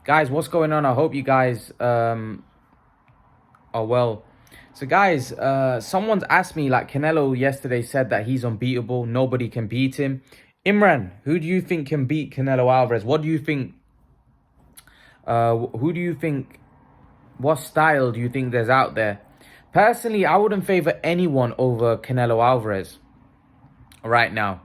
Guys, what's going on? I hope you guys are well. So guys, someone's asked me, like, Canelo yesterday said that he's unbeatable, nobody can beat him. Imran, who do you think can beat Canelo Alvarez? What do you think? Who do you think? What style do you think there's out there? Personally, I wouldn't favor anyone over Canelo Alvarez right now.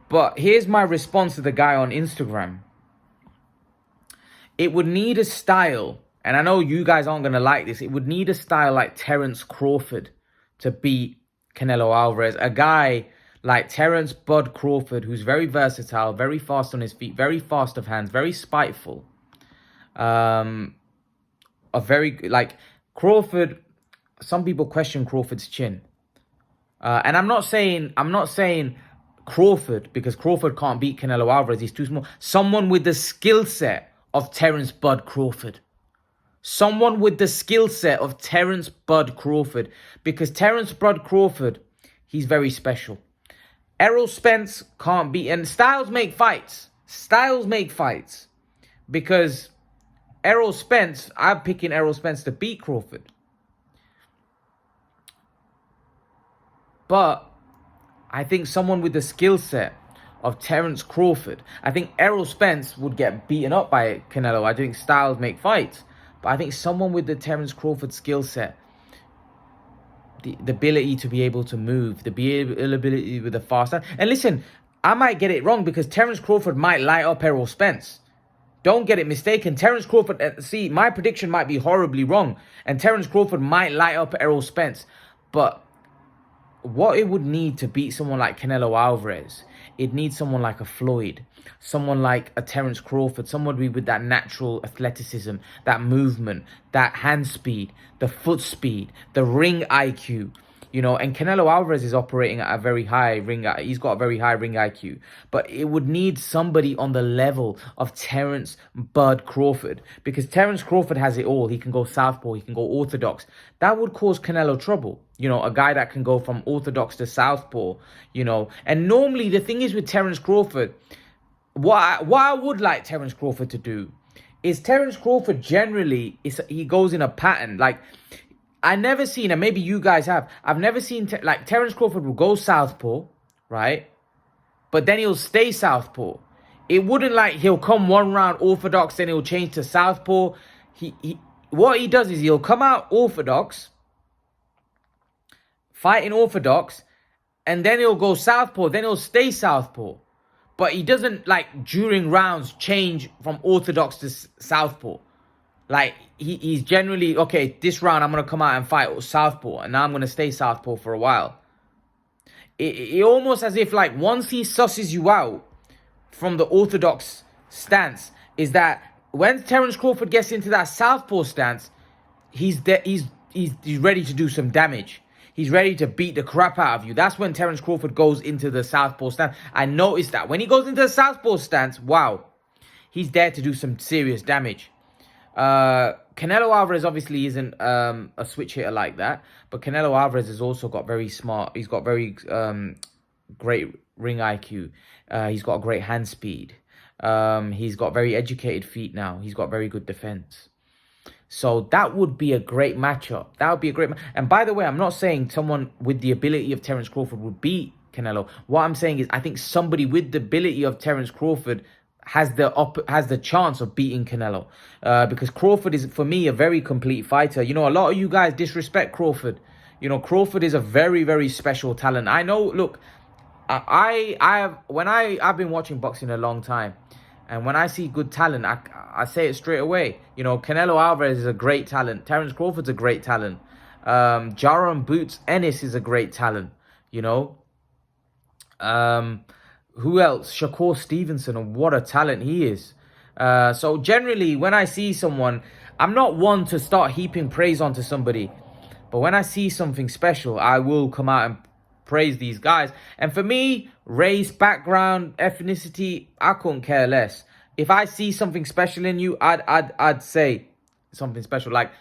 But here's my response to the guy on Instagram. It would need a style, and I know you guys aren't going to like this, it would need a style like Terence Crawford to beat Canelo Alvarez. A guy like Terence Bud Crawford, who's very versatile, very fast on his feet, very fast of hands, very spiteful. Crawford, some people question Crawford's chin. And I'm not saying Crawford, because Crawford can't beat Canelo Alvarez, he's too small. Someone with the skill set of Terence Bud Crawford. Someone with the skill set of Terence Bud Crawford. Because Terence Bud Crawford, he's very special. Errol Spence can't beat. And styles make fights. Styles make fights. Because Errol Spence, I'm picking Errol Spence to beat Crawford. But I think someone with the skill set of Terence Crawford, I think Errol Spence would get beaten up by Canelo. I think styles make fights. But I think someone with the Terence Crawford skill set, the ability to be able to move, the ability with the fast hand. And listen, I might get it wrong because Terence Crawford might light up Errol Spence. Don't get it mistaken. Terence Crawford, see, my prediction might be horribly wrong. And Terence Crawford might light up Errol Spence. But what it would need to beat someone like Canelo Alvarez, it needs someone like a Floyd, someone like a Terence Crawford, someone with that natural athleticism, that movement, that hand speed, the foot speed, the ring IQ. You know, and Canelo Alvarez is operating at a very high ring. He's got a very high ring IQ. But it would need somebody on the level of Terence Bud Crawford. Because Terence Crawford has it all. He can go southpaw. He can go orthodox. That would cause Canelo trouble. You know, a guy that can go from orthodox to southpaw. You know, and normally the thing is with Terence Crawford, what I would like Terence Crawford to do is Terence Crawford generally, he goes in a pattern. Like, I never seen, and maybe you guys have, I've never seen, like, Terence Crawford will go southpaw, right? But then he'll stay southpaw. It wouldn't like he'll come one round orthodox, then he'll change to southpaw. What he does is he'll come out orthodox, fighting orthodox, and then he'll go southpaw, then he'll stay southpaw. But he doesn't, like, during rounds change from orthodox to southpaw. Like, he's generally, okay, this round I'm going to come out and fight southpaw, and now I'm going to stay southpaw for a while. It almost as if, like, once he susses you out from the orthodox stance, is that when Terence Crawford gets into that southpaw stance, he's ready to do some damage. He's ready to beat the crap out of you. That's when Terence Crawford goes into the southpaw stance. I noticed that. When he goes into the southpaw stance, wow, he's there to do some serious damage. Canelo Alvarez obviously isn't a switch hitter like that, but Canelo Alvarez has also got very smart. He's got very great ring IQ. He's got a great hand speed. He's got very educated feet now. He's got very good defense. So that would be a great matchup. That would be a great and by the way, I'm not saying someone with the ability of Terence Crawford would beat Canelo. What I'm saying is I think somebody with the ability of Terence Crawford has the chance of beating Canelo. Because Crawford is, for me, a very complete fighter. You know, a lot of you guys disrespect Crawford. You know, Crawford is a very, very special talent. I know, look, I've been watching boxing a long time. And when I see good talent, I say it straight away. You know, Canelo Alvarez is a great talent. Terence Crawford's a great talent. Jaron Boots Ennis is a great talent. You know. Who else? Shakur Stevenson, and what a talent he is. So generally, when I see someone, I'm not one to start heaping praise onto somebody. But when I see something special, I will come out and praise these guys. And for me, race, background, ethnicity, I couldn't care less. If I see something special in you, I'd say something special. Like,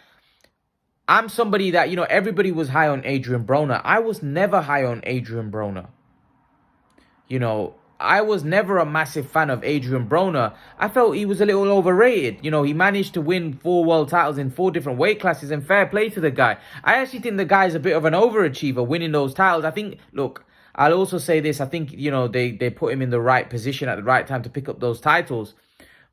I'm somebody that, you know, everybody was high on Adrien Broner. I was never high on Adrien Broner. You know, I was never a massive fan of Adrien Broner. I felt he was a little overrated. You know, he managed to win 4 world titles in 4 different weight classes, and fair play to the guy. I actually think the guy's a bit of an overachiever winning those titles. I think, look, I'll also say this. I think, you know, they put him in the right position at the right time to pick up those titles.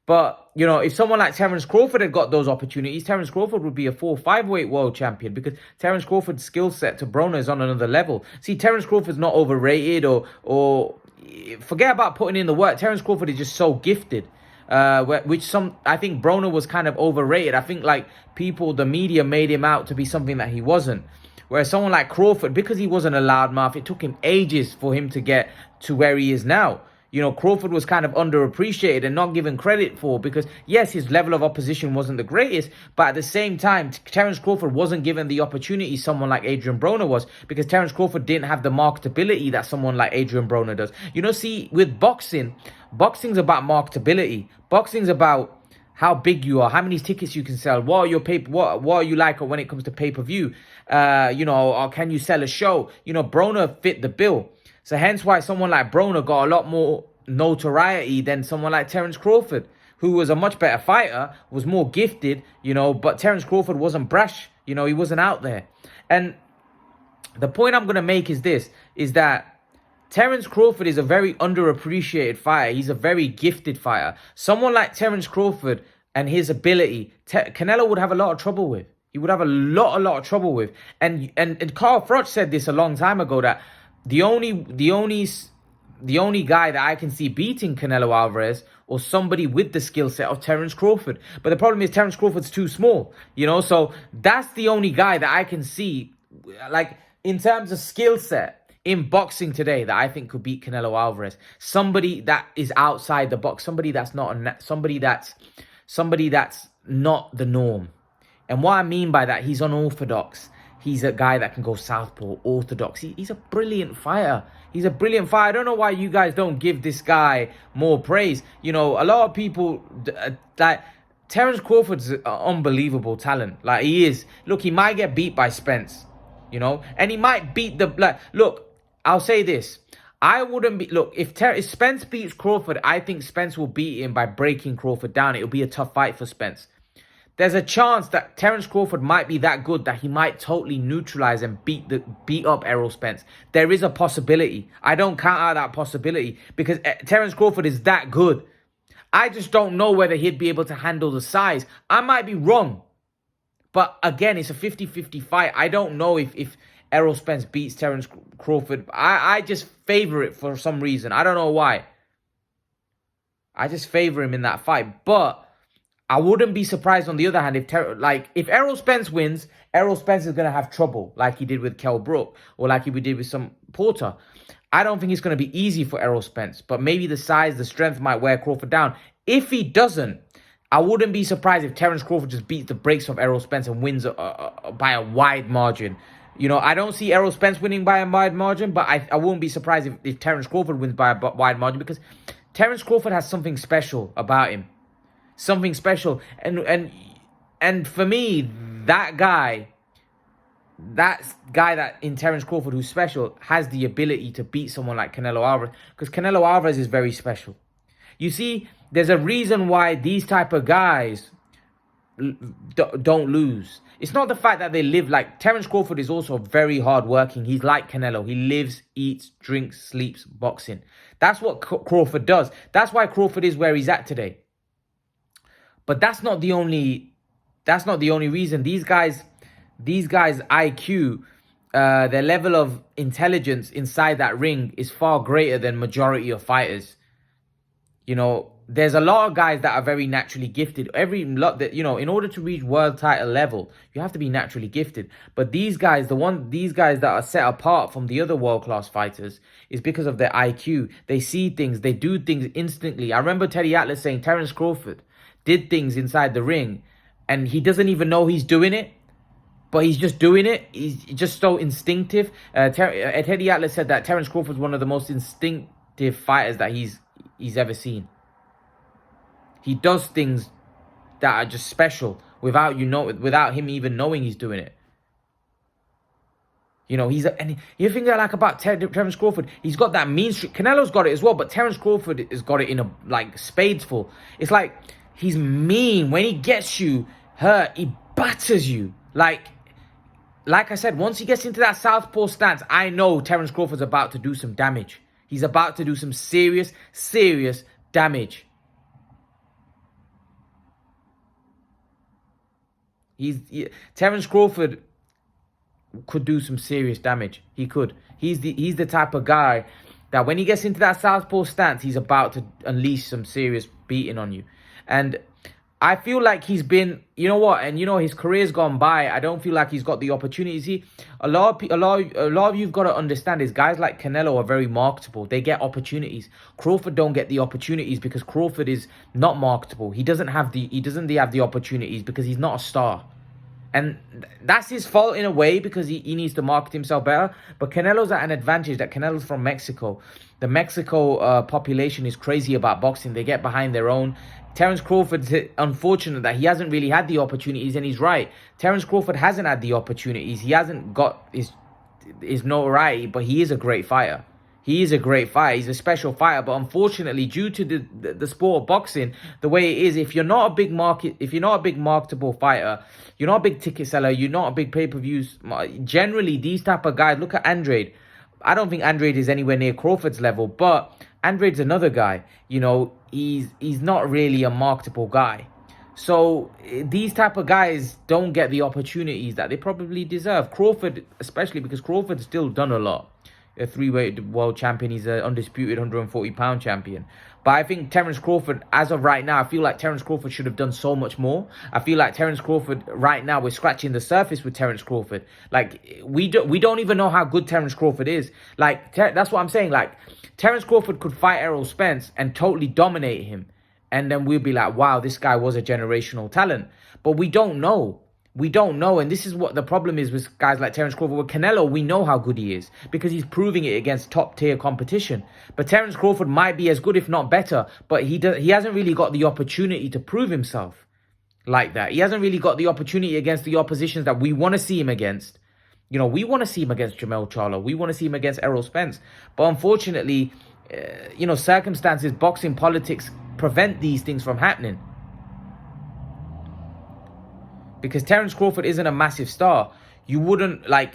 But, you know, if someone like Terence Crawford had got those opportunities, Terence Crawford would be a 4-5 weight world champion, because Terence Crawford's skill set to Broner is on another level. See, Terence Crawford's not overrated or forget about putting in the work. Terence Crawford is just so gifted, I think Broner was kind of overrated. I think like the media made him out to be something that he wasn't. Whereas someone like Crawford, because he wasn't a loudmouth, it took him ages for him to get to where he is now. You know, Crawford was kind of underappreciated and not given credit for, because, yes, his level of opposition wasn't the greatest, but at the same time, Terence Crawford wasn't given the opportunity someone like Adrien Broner was, because Terence Crawford didn't have the marketability that someone like Adrien Broner does. You know, see, with boxing's about marketability. Boxing's about how big you are, how many tickets you can sell, what are you like when it comes to pay-per-view, you know, or can you sell a show? You know, Broner fit the bill. So hence why someone like Broner got a lot more notoriety than someone like Terence Crawford, who was a much better fighter, was more gifted, you know, but Terence Crawford wasn't brash, you know, he wasn't out there. And the point I'm going to make is this, is that Terence Crawford is a very underappreciated fighter. He's a very gifted fighter. Someone like Terence Crawford and his ability, Canelo would have a lot of trouble with. He would have a lot of trouble with. And Carl Froch said this a long time ago, that the only guy that I can see beating Canelo Alvarez, or somebody with the skill set of Terence Crawford. But the problem is Terence Crawford's too small, you know, so that's the only guy that I can see, like, in terms of skill set in boxing today, that I think could beat Canelo Alvarez. Somebody that is outside the box, somebody that's not somebody that's not the norm. And what I mean by that, he's unorthodox. He's a guy that can go southpaw, orthodox. He's a brilliant fighter. He's a brilliant fighter. I don't know why you guys don't give this guy more praise. You know, a lot of people, like, Terence Crawford's an unbelievable talent. Like, he is. Look, he might get beat by Spence, you know, and he might beat look, I'll say this. I wouldn't be, look, if Spence beats Crawford, I think Spence will beat him by breaking Crawford down. It'll be a tough fight for Spence. There's a chance that Terence Crawford might be that good that he might totally neutralize and beat up Errol Spence. There is a possibility. I don't count out that possibility, because Terence Crawford is that good. I just don't know whether he'd be able to handle the size. I might be wrong. But again, it's a 50-50 fight. I don't know if Errol Spence beats Terence Crawford. I just favor it for some reason. I don't know why. I just favor him in that fight. But I wouldn't be surprised, on the other hand, if Errol Spence wins, Errol Spence is going to have trouble, like he did with Kell Brook, or like he did with some Porter. I don't think it's going to be easy for Errol Spence, but maybe the size, the strength might wear Crawford down. If he doesn't, I wouldn't be surprised if Terence Crawford just beats the brakes off Errol Spence and wins by a wide margin. You know, I don't see Errol Spence winning by a wide margin, but I wouldn't be surprised if Terence Crawford wins by a wide margin, because Terence Crawford has something special about him. Something special. And for me, that guy that in Terence Crawford who's special has the ability to beat someone like Canelo Alvarez, because Canelo Alvarez is very special. You see, there's a reason why these type of guys don't lose. It's not the fact that they live, like Terence Crawford is also very hardworking. He's like Canelo. He lives, eats, drinks, sleeps boxing. That's what Crawford does. That's why Crawford is where he's at today. But that's not the only reason. These guys' IQ, their level of intelligence inside that ring is far greater than majority of fighters. You know, there's a lot of guys that are very naturally gifted. In order to reach world title level, you have to be naturally gifted. But these guys that are set apart from the other world-class fighters is because of their IQ. They see things, they do things instantly. I remember Teddy Atlas saying Terence Crawford did things inside the ring and he doesn't even know he's doing it, but he's just doing it. He's just so instinctive. Teddy Atlas said that Terence Crawford's one of the most instinctive fighters that he's ever seen. He does things that are just special without him even knowing he's doing it. You know, and you think that like about Terence Crawford, he's got that mean streak. Canelo's got it as well, but Terence Crawford has got it in a like spades full. It's like he's mean. When he gets you hurt, he batters you. Like I said, once he gets into that southpaw stance, I know Terence Crawford's about to do some damage. He's about to do some serious, serious damage. Terence Crawford could do some serious damage. He could. He's the type of guy that when he gets into that southpaw stance, he's about to unleash some serious beating on you. And I feel like he's been, you know what, and you know his career's gone by. I don't feel like he's got the opportunities. A lot of you've got to understand is guys like Canelo are very marketable. They get opportunities. Crawford don't get the opportunities because Crawford is not marketable. He doesn't have the opportunities because he's not a star. And that's his fault in a way because he needs to market himself better. But Canelo's at an advantage that Canelo's from Mexico. The Mexico population is crazy about boxing. They get behind their own. Terence Crawford's unfortunate that he hasn't really had the opportunities, and he's right. Terence Crawford hasn't had the opportunities. He hasn't got his notoriety, but he is a great fighter. He is a great fighter. He's a special fighter. But unfortunately, due to the sport of boxing, the way it is, if you're not a big marketable fighter, you're not a big ticket seller, you're not a big pay-per-views, generally, these type of guys, look at Adrien. I don't think Adrien is anywhere near Crawford's level, but Adrien's another guy. You know, he's not really a marketable guy. So these type of guys don't get the opportunities that they probably deserve. Crawford, especially because Crawford's still done a lot. A 3-weight world champion. He's an undisputed 140-pound champion. But I think Terence Crawford, as of right now, I feel like Terence Crawford should have done so much more. I feel like Terence Crawford, right now, we're scratching the surface with Terence Crawford. Like, we don't even know how good Terence Crawford is. Like, that's what I'm saying. Like, Terence Crawford could fight Errol Spence and totally dominate him. And then we'll be like, wow, this guy was a generational talent. But we don't know. We don't know, and this is what the problem is with guys like Terence Crawford. With Canelo, we know how good he is because he's proving it against top-tier competition. But Terence Crawford might be as good, if not better, but he hasn't really got the opportunity to prove himself like that. He hasn't really got the opportunity against the oppositions that we want to see him against. You know, we want to see him against Jermell Charlo. We want to see him against Errol Spence. But unfortunately, you know, circumstances, boxing, politics prevent these things from happening. Because Terence Crawford isn't a massive star. You wouldn't, like,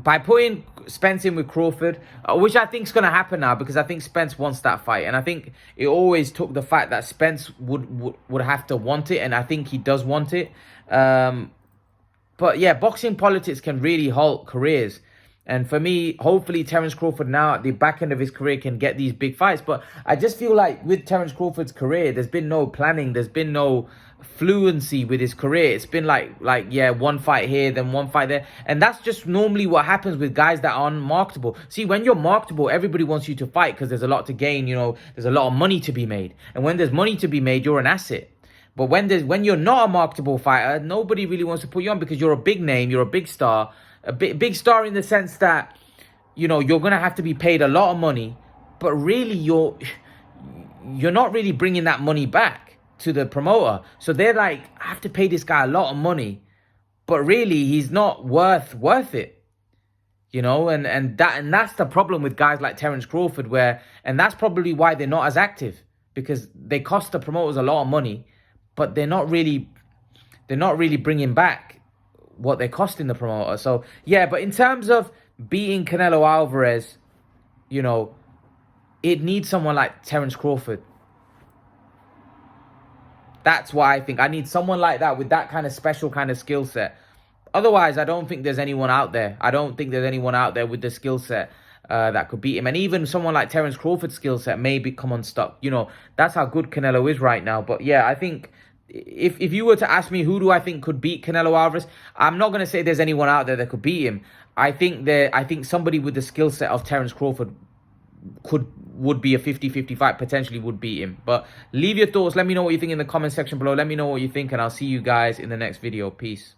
by putting Spence in with Crawford, which I think is going to happen now because I think Spence wants that fight. And I think it always took the fact that Spence would have to want it. And I think he does want it. But yeah, boxing politics can really halt careers. And for me, hopefully Terence Crawford now at the back end of his career can get these big fights. But I just feel like with Terence Crawford's career, there's been no planning. There's been no fluency with his career. It's been like yeah, one fight here, then one fight there. And that's just normally what happens with guys that are unmarketable. See, when you're marketable, everybody wants you to fight because there's a lot to gain. You know, there's a lot of money to be made. And when there's money to be made, you're an asset. But when you're not a marketable fighter, nobody really wants to put you on because you're a big name, you're a big star. A big star in the sense that, you know, you're going to have to be paid a lot of money, but really you're not really bringing that money back to the promoter. So they're like, I have to pay this guy a lot of money, but really he's not worth it. You know, and that's the problem with guys like Terence Crawford, and that's probably why they're not as active, because they cost the promoters a lot of money, but they're not really bringing back what they're costing the promoter. So yeah, but in terms of beating Canelo Alvarez, you know, it needs someone like Terence Crawford. That's why I think I need someone like that with that kind of special kind of skill set. Otherwise, I don't think there's anyone out there. I don't think there's anyone out there with the skill set that could beat him. And even someone like Terence Crawford's skill set may become unstuck. You know, that's how good Canelo is right now. But yeah, I think if you were to ask me who do I think could beat Canelo Alvarez, I'm not going to say there's anyone out there that could beat him. I think somebody with the skill set of Terence Crawford would be a 50-50 fight, potentially would beat him. But leave your thoughts. Let me know what you think in the comment section below. Let me know what you think, and I'll see you guys in the next video. Peace.